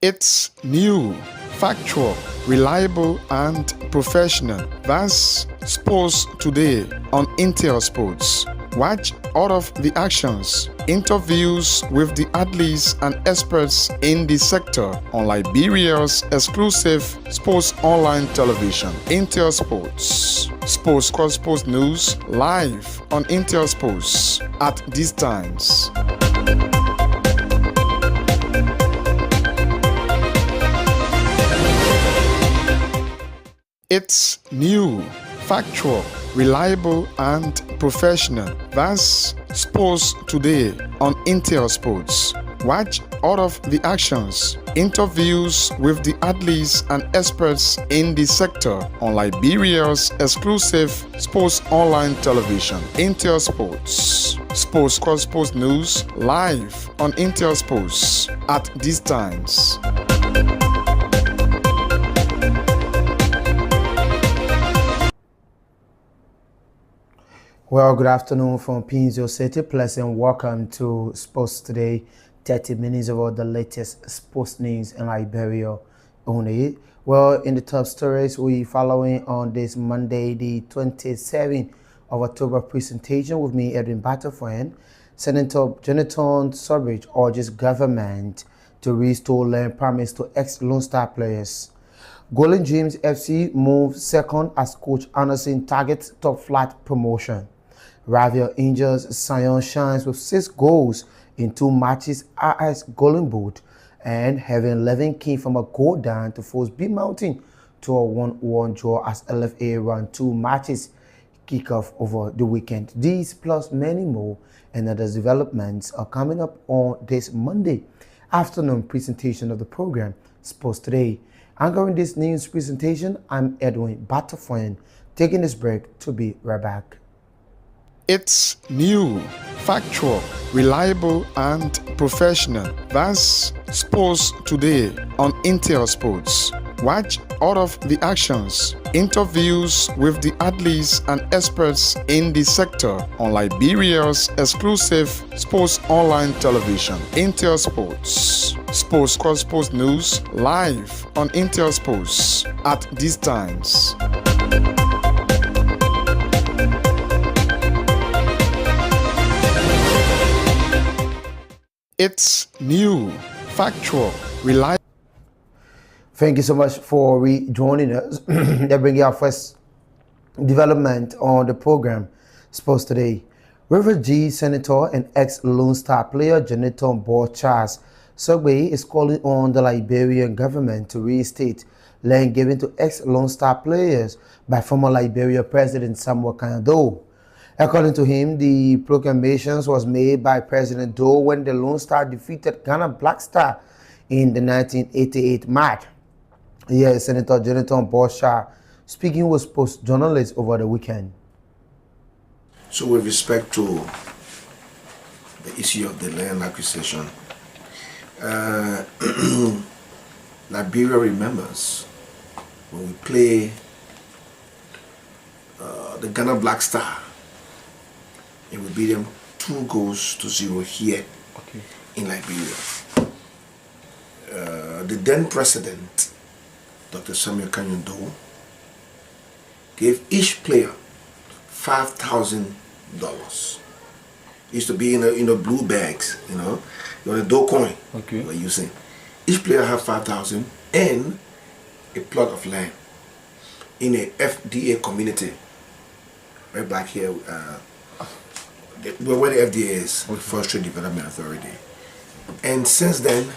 It's new, factual, reliable, and professional. That's Sports Today on Intel Sports. Watch all of the actions, interviews with the athletes and experts in the sector on Liberia's exclusive sports online television, Intel Sports. Sports News live on Intel Sports at these times. It's new, factual, reliable, and professional. That's Sports Today on Intel Sports. Watch all of the actions, interviews with the athletes and experts in the sector on Liberia's exclusive sports online television, Intel Sports. Sports News live on Intel Sports at these times. Well, good afternoon from Pinzo City. Pleasant welcome to Sports Today. 30 minutes of all the latest sports news in Liberia only. Well, in the top stories, we following on this Monday, the 27th of October presentation with me, Edwin Batterfriend. Senator Jonathan Surbridge urges government to restore land promise to ex-Lone Star players. Golden Dreams FC moves second as Coach Anderson targets top flight promotion. Raviel Angels Sion shines with 6 goals in 2 matches as Golden Boot, and Heaven Levin came from a goal down to force B Mountain to a 1-1 draw as LFA run 2 matches kick off over the weekend. These plus many more and other developments are coming up on this Monday afternoon presentation of the program Sports Today. Anchoring this news presentation, I'm Edwin Batterfriend, taking this break to be right back. It's new, factual, reliable, and professional. That's Sports Today on Intel Sports. Watch all of the actions, interviews with the athletes and experts in the sector on Liberia's exclusive sports online television, Intel Sports. Sports News live on Intel Sports at these times. It's new, factual, reliable. Thank you so much for rejoining us. They bring you our first development on the program, Sports Today. River G Senator and ex-Lone Star player Jonathan Charles Surbridge is calling on the Liberian government to reinstate land given to ex-Lone Star players by former Liberia President Samuel Kanyado. According to him, the proclamations was made by President Doe when the Lone Star defeated Ghana Black Star in the 1988 match. Here is Senator Jonathan Charles speaking with sports journalists over the weekend. So with respect to the issue of the land acquisition, Liberia remembers when we play the Ghana Black Star, and we beat them 2-0 here in Liberia. The then president, Dr. Samuel Kanyado, gave each player $5,000. Used to be in a blue bags, the dough coin we're using. Each player had 5,000 and a plot of land in a FDA community right back here. Where the FDA is, Forestry Development Authority. And since then,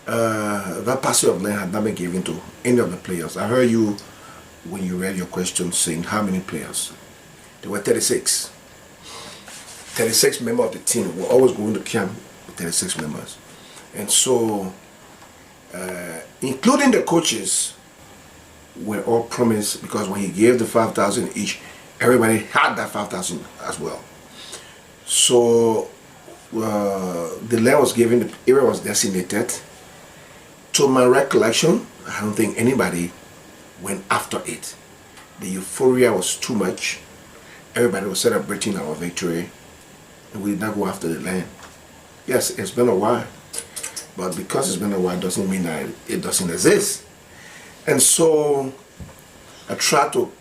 that parcel of land had not been given to any of the players. I heard you, when you read your question, saying how many players? There were 36. 36 members of the team were always going to camp with 36 members. And so, including the coaches, were all promised, because when he gave the 5,000 each, everybody had that 5,000 as well. So the land was given, the area was designated. To my recollection, I don't think anybody went after it. The euphoria was too much. Everybody was celebrating our victory, and we did not go after the land. Yes, it's been a while. But because it's been a while doesn't mean that it doesn't exist. And so I try to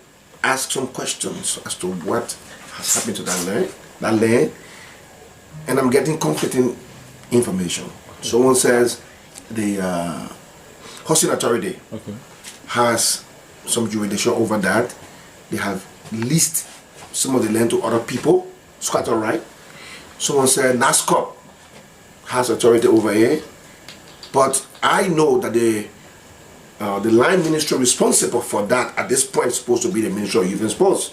ask some questions as to what has happened to that land, and I'm getting conflicting information. Someone says the housing authority has some jurisdiction over that. They have leased some of the land to other people. It's quite all right. Someone said NASCOP has authority over here, but I know that the line ministry responsible for that at this point is supposed to be the Ministry of Youth and Sports.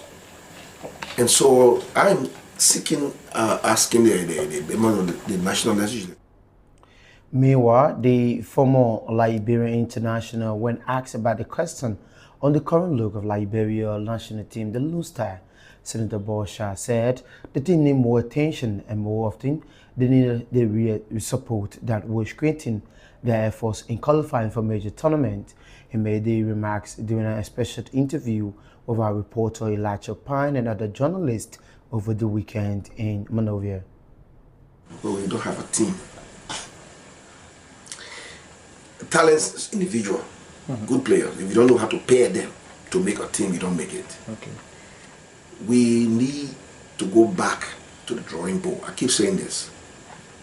And so I'm seeking, asking the national legislature. Meanwhile, the former Liberian international, when asked about the question on the current look of Liberia national team, the Lone Star, Senator Bosha said the team need more attention and more often they need the real support that was creating their efforts in qualifying for major tournament. He made the remarks during a special interview with our reporter Elijah Pine and other journalists over the weekend in Monrovia. Well, we don't have a team. Talents is individual, good players. If you don't know how to pair them to make a team, you don't make it. Okay. We need to go back to the drawing board. I keep saying this.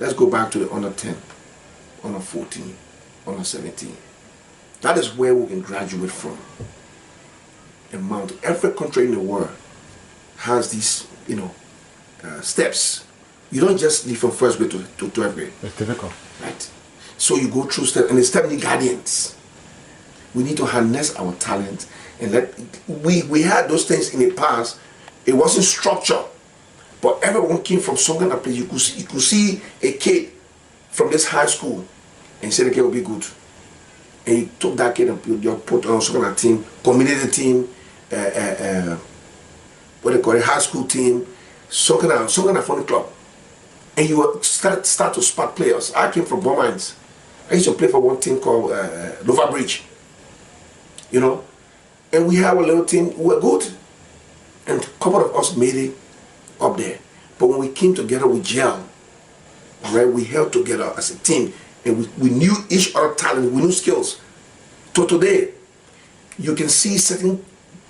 Let's go back to the under 10, under 14, under 17. That is where we can graduate from. Every country in the world has these, steps. You don't just leave from first grade to 12th grade. It's difficult. Right. So you go through steps, and the step need guardians. We need to harness our talent, and we had those things in the past. It wasn't structured, but everyone came from some kind of place. You could see a kid from this high school, and you said the kid will be good, and you took that kid and you put on some kind of team, community team, what they call it, high school team, some kind of fun club, and you start to spot players. I came from Beaumont. I used to play for one team called Nova Bridge, and we have a little team who were good, and a couple of us made it up there. But when we came together, we gelled, right? We held together as a team, and we knew each other talent, we knew skills. So today, you can see certain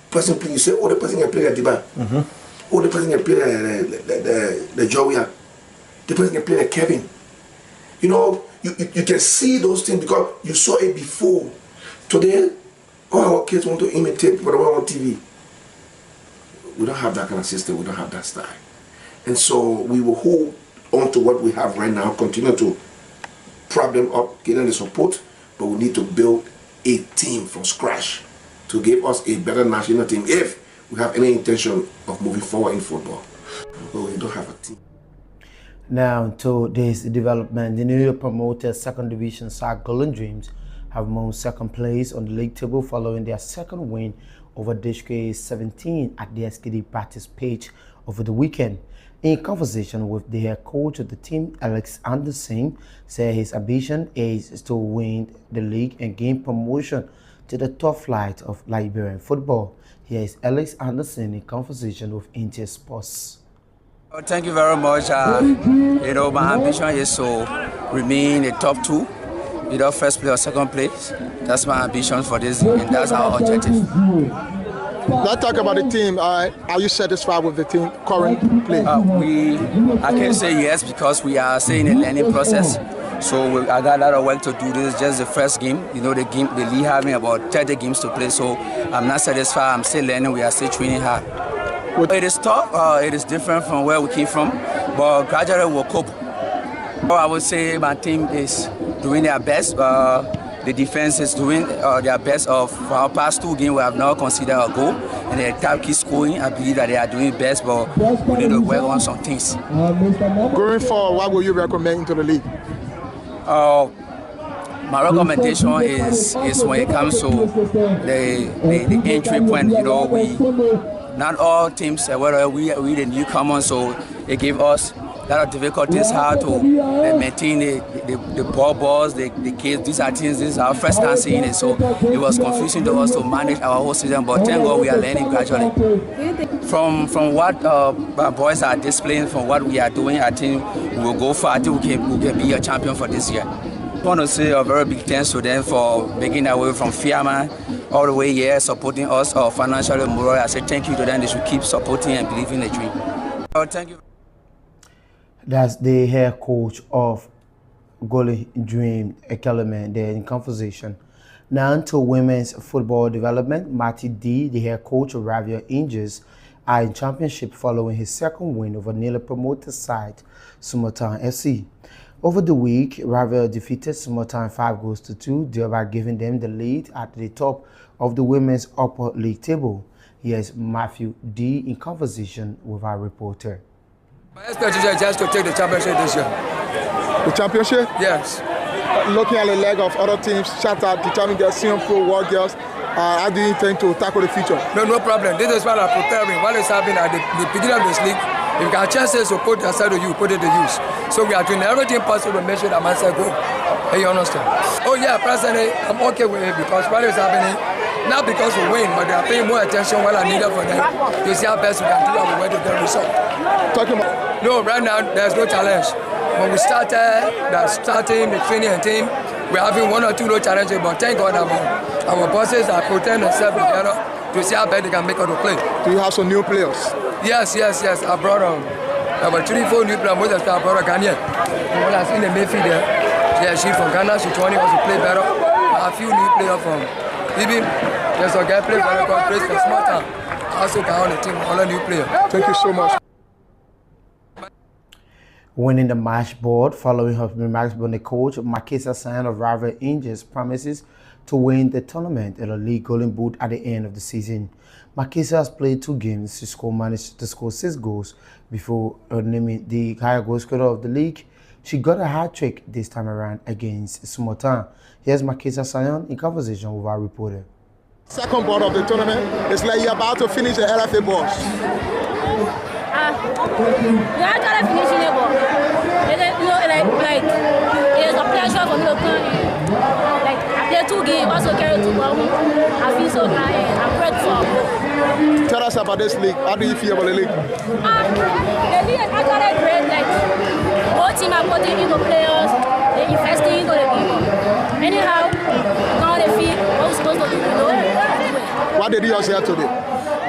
person play, you say, oh, the person can play the Diba. Oh, the person can play the Joey. The person can play the Kevin. You can see those things because you saw it before. Today, all our kids want to imitate what they want on TV. We don't have that kind of system. We don't have that style. And so we will hold on to what we have right now, continue to prop them up, get them the support, but we need to build a team from scratch to give us a better national team if we have any intention of moving forward in football. But we don't have a team. Now to this development, the newly promoted second division side Golden Dreams have moved second place on the league table following their second win over District 17 at the SKD practice pitch over the weekend. In conversation with the head coach of the team, Alex Anderson said his ambition is to win the league and gain promotion to the top flight of Liberian football. Here is Alex Anderson in conversation with Inter Sports. Thank you very much. My ambition is to remain the top two, either first place or second place. That's my ambition for this, and that's our objective. Let's talk about the team. Are you satisfied with the team current play? I can say yes because we are still in a learning process. So I got a lot of work to do. This is just the first game. The league having about 30 games to play. So I'm not satisfied. I'm still learning. We are still training hard. It is tough. It is different from where we came from, but gradually we'll cope. I would say my team is doing their best. The defense is doing their best. For our past two games, we have not considered a goal, and the attack keeps scoring. I believe that they are doing best, but we need to work on some things. Going forward, what will you recommend to the league? My recommendation is when it comes to the entry point. Not all teams, whether we the newcomers, so it gave us a lot of difficulties how to maintain the balls, the kids. These are things, this is our first time seeing it, so it was confusing to us to manage our whole season, but thank God we are learning gradually. From what our boys are displaying, from what we are doing, I think we will go far. I think we can be a champion for this year. I want to say a very big thanks to them for making their way from Fiamma all the way here, supporting us financially, morally. I say thank you to them. They should keep supporting and believing the dream. Thank you. That's the head coach of Goli Dream Academy there in conversation. Now to women's football development, Matty D, the head coach of Ravia Angels, are in championship following his second win over newly promoted side Sumotan FC. Over the week, Ravia defeated Sumotan 5-2, thereby giving them the lead at the top of the women's upper league table. Here's Matthew D in conversation with our reporter. My expectation is just to take the championship this year. The championship? Yes. Looking at the leg of other teams, Shatta, determined girls, Sion Pro, War Girls, how do you intend to tackle the future? No problem. This is what I'm preparing. What is happening at the beginning of this league? If you got chances to put aside to you, put it to use. So we are doing everything possible to make sure that man said go. Hey, you understand? Oh yeah, personally, I'm okay with it because what is happening, not because we win, but they are paying more attention what I needed for them to see how best we can do our way to get result. Talking about... No, right now, there's no challenge. When we started, the starting, the training and team, we're having 1 or 2 no challenges, but thank God our bosses are protecting themselves together to see how bad they can make out the play. Do you have some new players? Yes. I brought about 3-4 new players. Most of them I brought a Ghanaian. When I seen the midfield there, yeah, she's from Ghana, she's 20, wants to play better. A few new players from even there's a guy play very good, plays for Smarter. Also got on the team, all a new player. Thank you so much. Winning the match board following her remarks by the coach, Makisa San of Ravia Angels promises to win the tournament at a league golden boot at the end of the season. Makisa has played 2 games. She managed to score 6 goals before naming the higher goal scorer of the league. She got a hat-trick this time around against Sumotan. Here's Makisa San in conversation with our reporter. Second board of the tournament, it's like you're about to finish the LFA boss. We are trying to finish the ball. It's a pleasure for me to come in. I play 2 games, also carry 2 balls. I feel so glad. I'm grateful. Tell us about this league. How do you feel about the league? The league is actually great. Both teams are putting into players, they're investing into the people. Anyhow, now they feel what we're supposed to do, What did you say today?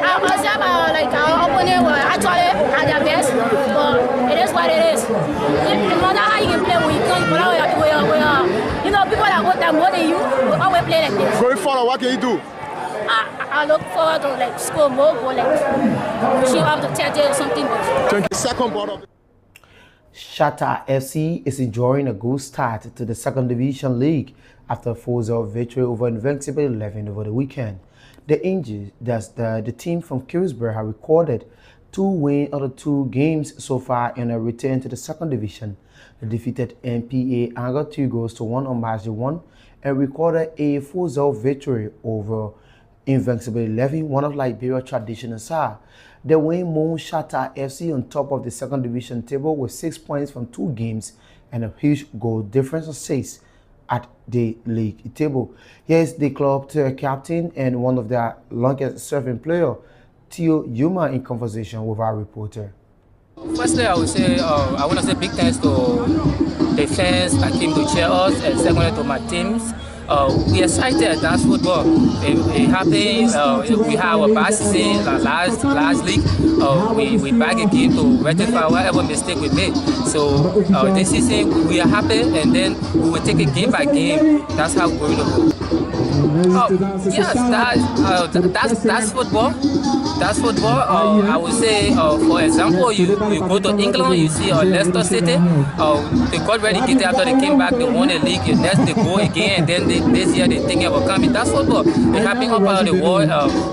I was about our opponent were actually at their best, but it is what it is. No matter how you can play, we can't people that more than you will always play like this. Going forward, what can you do? I look forward to score more goals, pushing up to 30 or something. Thank you. Second board of Shatta FC is enjoying a good start to the 2nd Division League after a 4-0 victory over Invincible 11 over the weekend. The Angels, that's the team from Kingsbury, have recorded 2 wins out of 2 games so far in a return to the 2nd Division. They defeated NPA and got 2-1 on March 1 and recorded a 4-0 victory over Invincible 11, one of Liberia's traditional sides. They win Moon Shatta FC on top of the 2nd Division table with 6 points from 2 games and a huge goal difference of 6 at the league table. Here's the club captain and one of their longest serving players, Theo Yuma, in conversation with our reporter. Firstly, I would say I want to say big thanks to the fans that came to cheer us, and secondly to my teams. We are excited. That's football. It happened. We have our bad season last league. We back again to rectify whatever mistake we made. So this season we are happy, and then we will take it game by game. That's how we're going to go. Yes, that's football. That's football. I would say, for example, you go to England, you see Leicester City. They got ready after they came back, they won the league, and next they go again, and then this year they thinking about coming. That's football. It's happening all over the world.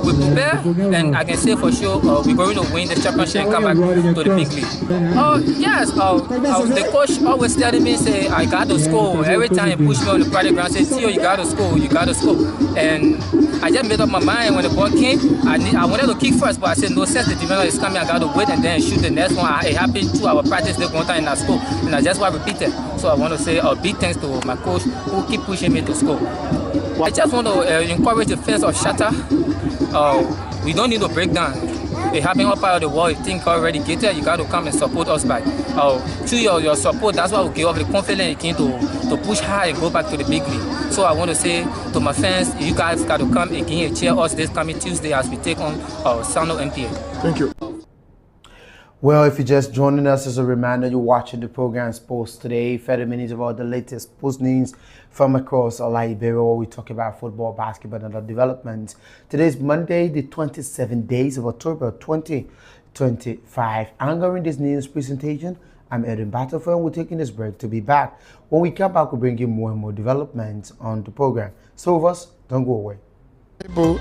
We prepare, and I can say for sure we're going to win the championship and come back to the big league. Yes, the coach always telling me, say, I got to score. Every time he push me on the practice ground, say, Theo, you got to score, you got to score. And I just made up my mind when the ball came. I wanted to kick first, but I said, no sense, the defender is coming, I got to wait and then shoot the next one. It happened to our practice the one time in our school, and I just want to repeat it. So I want to say a big thanks to my coach who keep pushing me to score. I just want to encourage the fans of Shatta. We don't need to break down. it happened up out of the world, you think already relegated, you got to come and support us back. Through your support, that's why we give us the confidence again to push hard and go back to the big league. So I want to say to my fans, you guys got to come again and cheer us this coming Tuesday as we take on Sano MPA. Thank you. Well, if you're just joining us, as a reminder, you're watching the program Sports Today, 30 minutes of all the latest sports news from across Liberia, where we talk about football, basketball, and other developments. Today's Monday, the 27th days of October 2025. Anchoring this news presentation, I'm Edwin Battlefield, and we're taking this break to be back. When we come back, we'll bring you more and more developments on the program. So, of us, don't go away.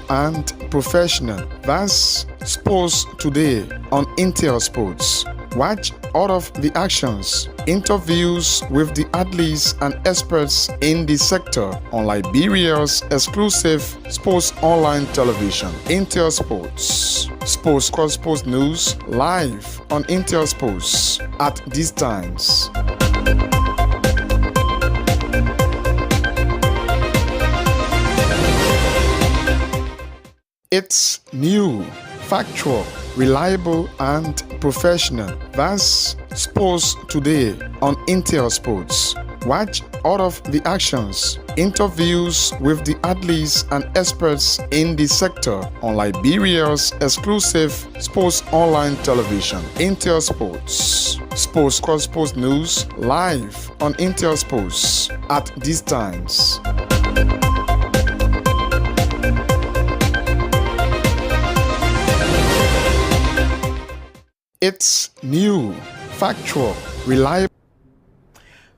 And professional. That's Sports Today on Intel Sports. Watch all of the actions, interviews with the athletes and experts in the sector on Liberia's exclusive sports online television, Intel Sports. Sports news live on Intel Sports at these times. It's new, factual, reliable, and professional. That's Sports Today on Intel Sports. Watch all of the actions, interviews with the athletes and experts in the sector on Liberia's exclusive sports online television, Intel Sports. Sports news live on Intel Sports at these times. It's new, factual, reliable.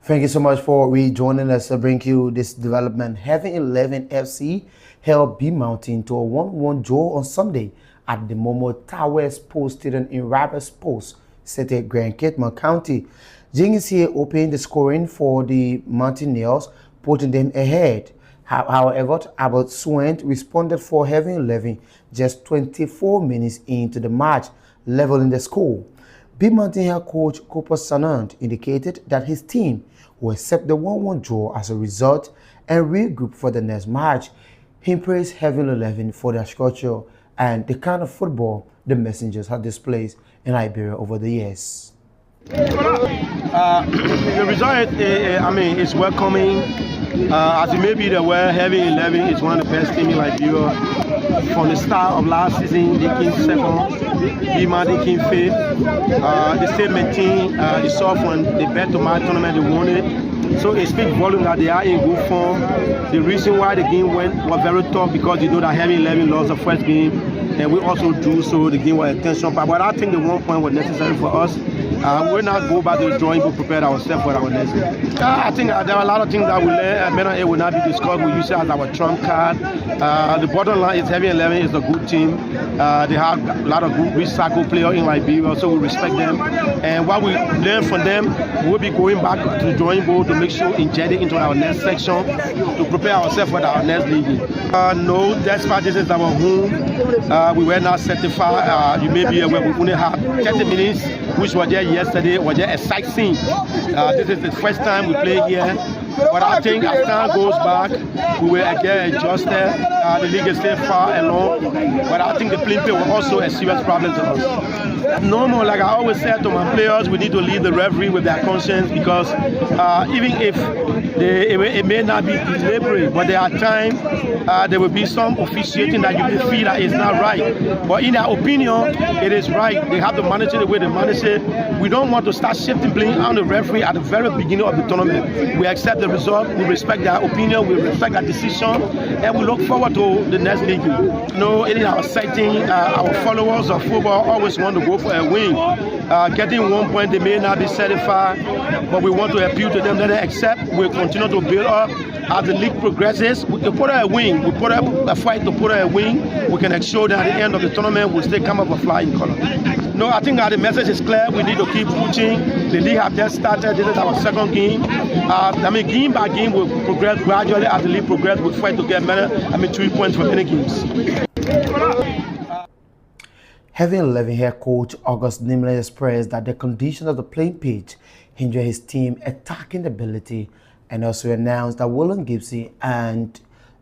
Thank you so much for rejoining us to bring you this development. Heaven 11 FC held B Mountain to a 1-1 draw on Sunday at the Momo Tower Sports Stadium in Rabbit Sports City, Grand Kitman County. Jingis here opened the scoring for the Mountaineers, putting them ahead. However, Albert Swent responded for Heaven 11 just 24 minutes into the match, leveling the score. Big Mountain head coach Cooper Sanand indicated that his team will accept the 1-1 draw as a result and regroup for the next match. He praised Heaven 11 for their structure and the kind of football the Messengers have displayed in Liberia over the years. The result, is welcoming. As it may be that where Heaven 11 is one of the best teams in Liberia. From the start of last season, they came second, B Mountain came fifth. The same team, they saw from the bet to my tournament, they won it. So it speaks volume that they are in good form. The reason why the game was very tough because they know that Heaven 11 lost the first game, and we also drew, so the game was a tension. But I think the 1 point was necessary for us. We'll not go back to the drawing board, prepare ourselves for our next game. I think there are a lot of things that we learn. It will not be discussed. We use it as our trump card. The bottom line is Heaven 11 is a good team. They have a lot of good recycle players in Liberia, so we respect them. And what we learn from them, we'll be going back to the drawing board to make sure inject it into our next section to prepare ourselves for our next league. No, despite this is our home. We were not certified. You may be aware we only have 30 minutes, which was there yesterday, was there a sightseeing. This is the first time we play here. But I think as time goes back, we will again adjust the league is still far along. But I think the playing field was also a serious problem to us. Normal, like I always said to my players, we need to lead the referee with their conscience because even if it may not be deliberate, but there are times there will be some officiating that you will feel that is not right. But in their opinion, it is right. They have to manage it the way they manage it. We don't want to start shifting blame on the referee at the very beginning of the tournament. We accept the result, we respect their opinion, we respect their decision, and we look forward to the next league. No, it is our setting. Our followers of football always want to go for a win. Getting 1 point, they may not be satisfied, but we want to appeal to them that they accept. We'll continue to build up. As the league progresses, we put a win. We put up a fight to put a win. We can ensure that at the end of the tournament, we'll still come up with flying color. No, I think that the message is clear. We need to keep pushing. The league have just started. This is our second game. Game by game, we'll progress gradually as the league progresses. We'll fight to get better. 3 points from many games. Heaven 11 head coach August Nimley expressed that the conditions of the playing pitch hinder his team attacking ability, and also announced that William Gibson and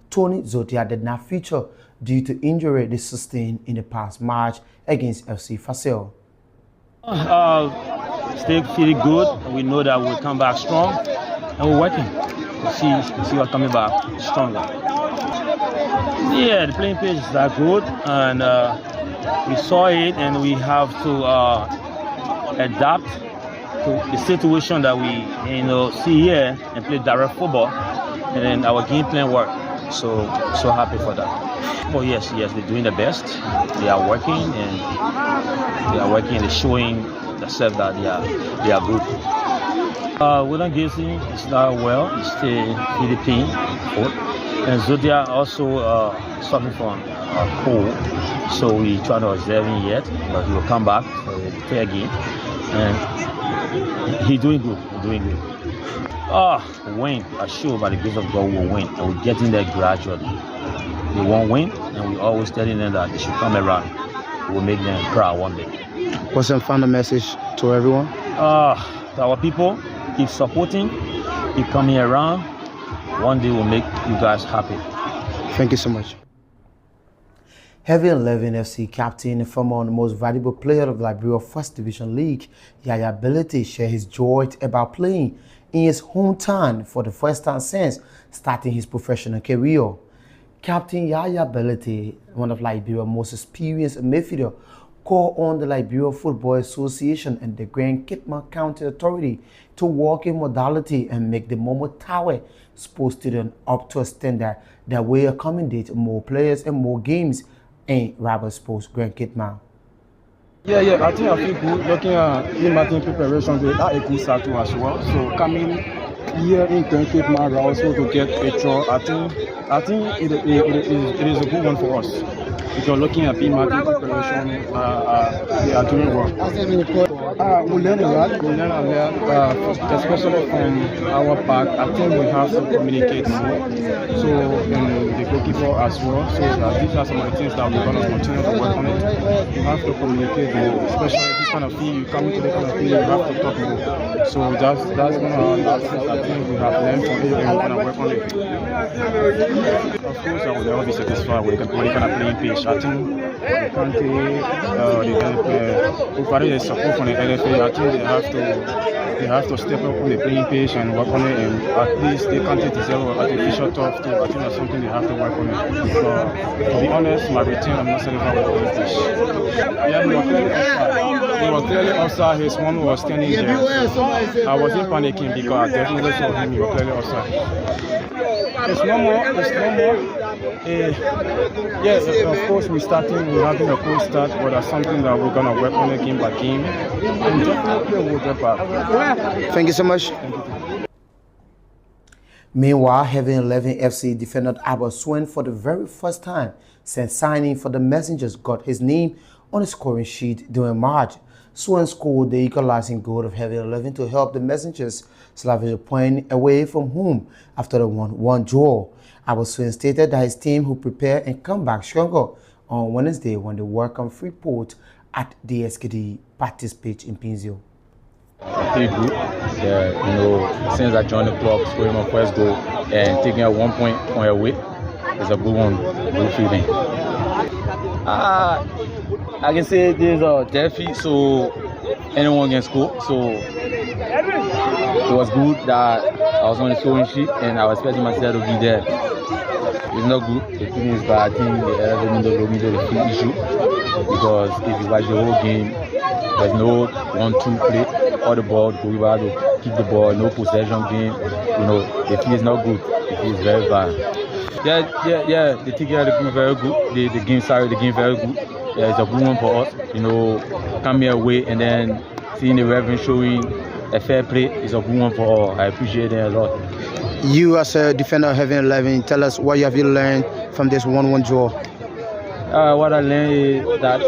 Tony Zotia did not feature due to injury they sustained in the past match against FC Facile. Still feeling good. We know that we'll come back strong, and we're working. We see what's coming back stronger. Yeah, the playing pitch is that good, and we saw it, and we have to adapt to the situation that we see here and play direct football, and then our game plan work. So happy for that. Oh yes, they're doing the best. They are working, and they're showing themselves that they are good. William Gacy is not well. He's still Philippine foot, and Zodia also suffering from a cold. So we try to observe him yet, but he will come back for the third game, and he's doing good. Win. I'm sure by the grace of God we'll win, and we're getting there gradually. They won't win, and we're always telling them that they should come around. We'll make them proud one day. What's your final message to everyone? To our people, keep supporting, keep coming around. One day we'll make you guys happy. Thank you so much. Heavy 11 FC captain, former and most valuable player of the Liberia First Division League, Yaya Belete, shared his joy about playing in his hometown for the first time since starting his professional career. Captain Yaya Belete, one of Liberia's most experienced midfielder, called on the Liberia Football Association and the Grand Kitma County Authority to work in modality and make the Momo Tower Sports Stadium up to a standard that will accommodate more players and more games in Rival Sports Grand Kitma. Yeah, I think I feel good looking at the Martin preparation. They are a good start too as well. So coming here in Grand Kitma also to get a draw, I think it is a good one for us. Because looking at the Martin preparation, they are doing well. We learn a lot, especially from our part. I think we have to communicate more. So the goalkeeper as well. So these are some of the things that we're going to continue to work on it. You have to communicate more, especially this kind of thing. You come into the kind of thing, you have to talk more. So that's one of the things I think we have learned from it and we're going to work on it. Of course, I will never be satisfied with the kind of playing pitch. I think the country, provided the support from the LFA, I think they have to step up on the playing pitch and work on it, and at least they can't deserve artificial turf too. I think that's something they have to work on it. To be honest, my routine, I'm not satisfied with the playing pitch. Yeah, we were clearly offside. His one was standing there. I wasn't panicking because I definitely saw him. He was clearly offside. It's no more. Yes, of course we're having a cool start, but that's something that we're gonna work on it game by game, and definitely we'll get back. Thank you so much. Meanwhile, Heavy 11 FC defender Albert Swen, for the very first time since signing for the Messengers, got his name on the scoring sheet during March. Swen scored the equalizing goal of Heavy 11 to help the Messengers salvage a point away from home after the 1-1 draw. Albert Swen stated that his team will prepare and come back stronger on Wednesday when they welcome Freeport at the SKD practice pitch in Pinzio. I feel good. Since I joined the club, scoring my first goal and taking a 1 point on away, it's a good one, good feeling. I can say there's a defeat, so anyone can score. So it was good that I was on the scoring sheet and I was expecting myself to be there. It's not good. The thing is, but I think the elevator is a key issue because if you watch the whole game, there's no 1-2 play. All the ball, go out to keep the ball, no possession game. The feel is not good. The feel is very bad. Yeah. The ticket are very good. The game very good. Yeah, it's a good one for us. Coming away and then seeing the Reverend showing a fair play is a good one for all. I appreciate it a lot. You as a defender of Heavy 11, tell us what you have learned from this 1-1 draw. What I learned is that,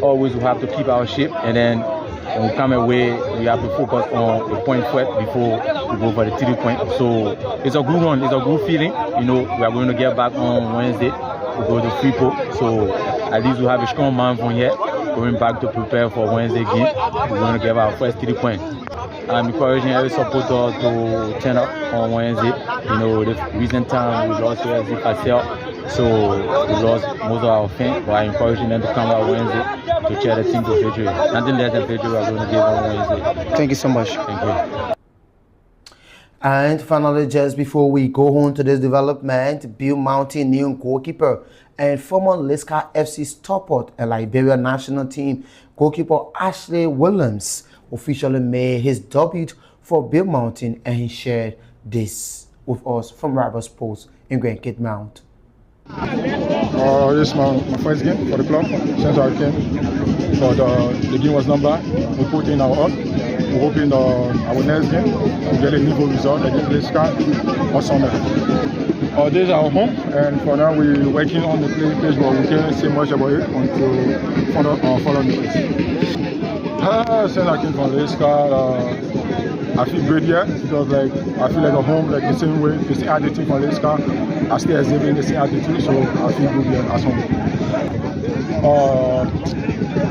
always we have to keep our shape, and then when we come away, we have to focus on the point first before we go for the 3 points. So it's a good one, it's a good feeling. We are going to get back on Wednesday to go to Freeport. So at least we have a strong man from here going back to prepare for Wednesday game. We're going to get our first 3 points. I'm encouraging every supporter to turn up on Wednesday. The recent time we lost to FC Facile. So we lost most of our fans, but I encourage them to come out Wednesday to cheer the team to victory. Nothing less than victory we are going to give on Wednesday. Thank you so much. Thank you. And finally, just before we go on to this development, Bill Mountain new goalkeeper and former Lisca FC stoppard and Liberia national team goalkeeper Ashley Williams officially made his debut for Bill Mountain, and he shared this with us from Rivals Post in Grand Cape Mount. This is my first game for the club since I came. But the game was not bad. We put in our all. We're hoping our next game we get a niveau result against Lisca or Sunday. This is our home, and for now we're working on the playing pitch, but we can't say much about it until further notice. Since I came from Lisca, I feel great here because I feel like a home, like the same way, the same attitude from Lisca. I still exhibit the same attitude, so I feel good here as home.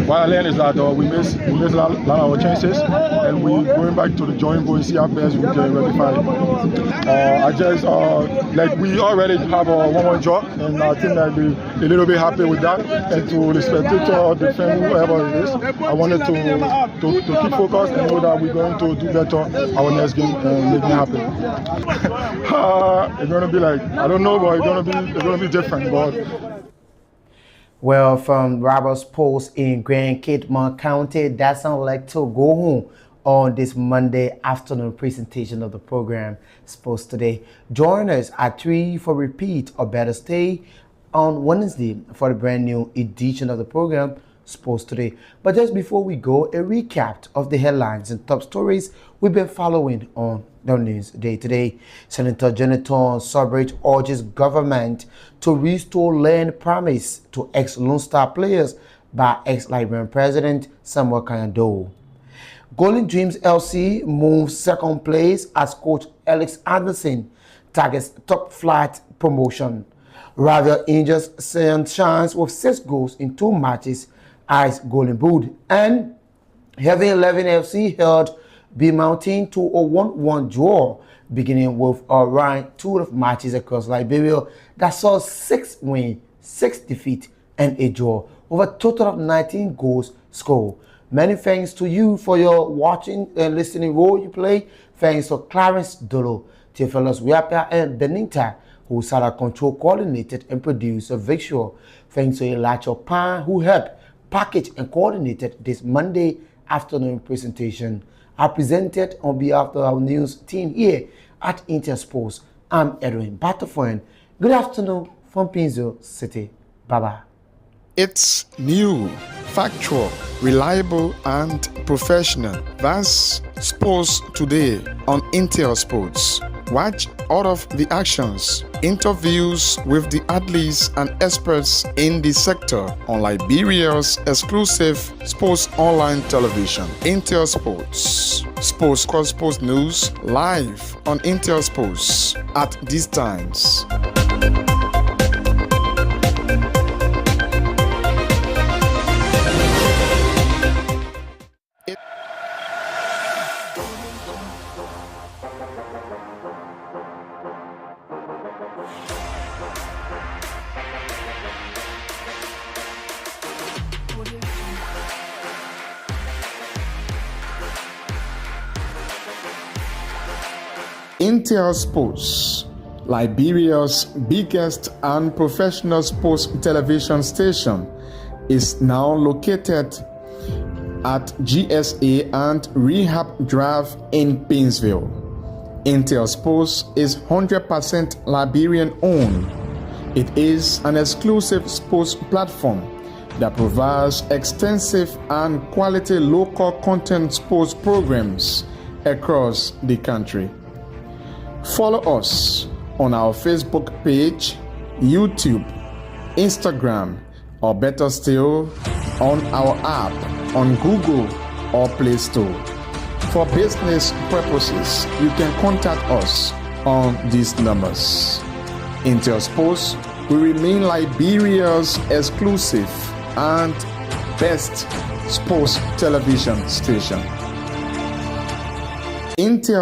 What I learned is that we miss a lot of our chances, and we're going back to the drawing board and see how best we can rectify it. We already have a 1-1 draw, and I think that we're a little bit happy with that. And to the spectator, the fan, whoever it is, I wanted to keep focused and know that we're going to do better our next game and make me happy. It's going to be I don't know, but it's going to be different. But well, from Rivals Post in Grand Cape Mount County, that sounds like to go home on this Monday afternoon presentation of the program Sports Today. Join us at 3 for repeat, or better stay on Wednesday for the brand new edition of the program Sports Today. But just before we go, a recap of the headlines and top stories we've been following on the news day today. Senator Jonathan Sobridge urges government to restore land promise to ex-Lone Star players by ex-Liberian President Samuel Kanyado. Golden Dreams LC moves second place as coach Alex Anderson targets top flight promotion. Rival Angels St. Chance with 6 goals in 2 matches as Golden Boot. And Heaven 11 FC held B Mountain to a 1-1 draw, beginning with a round 2 of matches across Liberia that saw 6 wins, 6 defeats, and a draw, with a total of 19 goals scored. Many thanks to you for your watching and listening role you play. Thanks to Clarence Dolo, Theophilus Wiapia, and Benita, who sat our control coordinated and produced a visual. Thanks to Elijah Pan, who helped package and coordinated this Monday afternoon presentation. I presented on behalf of our news team here at Intersports. I'm Edwin Batafoyan. Good afternoon from Pinzo City. Bye-bye. It's new, factual, reliable, and professional. That's Sports Today on Intel Sports. Watch all of the actions, interviews with the athletes and experts in the sector on Liberia's exclusive sports online television, Intel Sports. Sports Cross Sports News live on Intel Sports at these times. Intel Sports, Liberia's biggest and professional sports television station, is now located at GSA and Rehab Drive in Painesville. Intel Sports is 100% Liberian owned. It is an exclusive sports platform that provides extensive and quality local content sports programs across the country. Follow us on our Facebook page, YouTube, Instagram, or better still, on our app on Google or Play Store. For business purposes, you can contact us on these numbers. Intel Sports will remain Liberia's exclusive and best sports television station. Intel